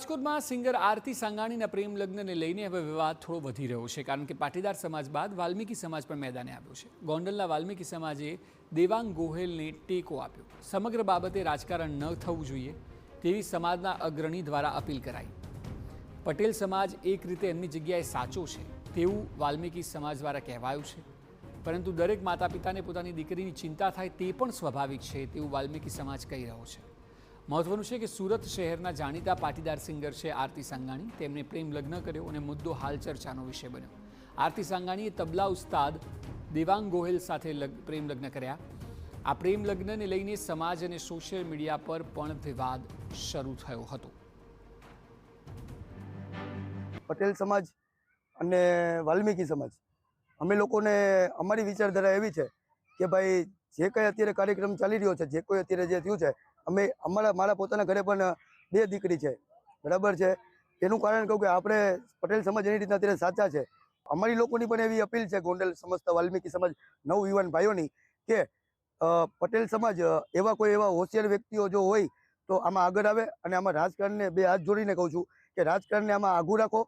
રાજકોટમાં સિંગર આરતી સાંગાણીના પ્રેમ લગ્નને લઈને હવે વિવાદ થોડો વધી રહ્યો છે, કારણ કે પાટીદાર સમાજ બાદ વાલ્મીકી સમાજ પણ મેદાને આવ્યો છે। ગોંડલના વાલ્મીકી સમાજે દેવાંગ ગોહેલને ટેકો આપ્યો। સમગ્ર બાબતે રાજકારણ ન થવું જોઈએ તેવી સમાજના અગ્રણી દ્વારા અપીલ કરાઈ। પટેલ સમાજ એક રીતે એમની જગ્યાએ સાચો છે તેવું વાલ્મીકી સમાજ દ્વારા કહેવાયું છે, પરંતુ દરેક માતા પિતાને પોતાની દીકરીની ચિંતા થાય તે પણ સ્વાભાવિક છે તેવું વાલ્મીકી સમાજ કહી રહ્યો છે। મહત્વનું છે કે સુરત શહેરના જાણીતા પાટીદાર સિંગર છે આરતી સાંગાણી। તેમણે પ્રેમ લગ્ન કર્યો અને મુદ્દો હાલ ચર્ચાનો વિષય બન્યો। આરતી સાંગાણીએ તબલા ઉસ્તાદ દેવાંગ ગોહેલ સાથે પ્રેમ લગ્ન કર્યા। આ પ્રેમ લગ્નને લઈને સમાજ અને સોશિયલ મીડિયા પર પણ વિવાદ શરૂ થયો હતો। પટેલ સમાજ અને વાલ્મીકી સમાજ અમે લોકોને અમારી વિચારધારા એવી છે કે ભાઈ જે કંઈ અત્યારે કાર્યક્રમ ચાલી રહ્યો છે, જે કોઈ અત્યારે જે થયું છે, અમે મારા પોતાના ઘરે પણ 2 દીકરી છે, બરાબર છે। એનું કારણ કહું કે આપણે પટેલ સમાજ એની રીતના અત્યારે સાચા છે। અમારી લોકોની પણ એવી અપીલ છે ગોંડલ સમસ્ત વાલ્મીકી સમાજ નવયુવાન ભાઈઓની કે પટેલ સમાજ એવા હોશિયાર વ્યક્તિઓ જો હોય તો આમાં આગળ આવે અને આમાં રાજકારણને 2 હાથ જોડીને કહું છું કે રાજકારણને આમાં આઘું રાખો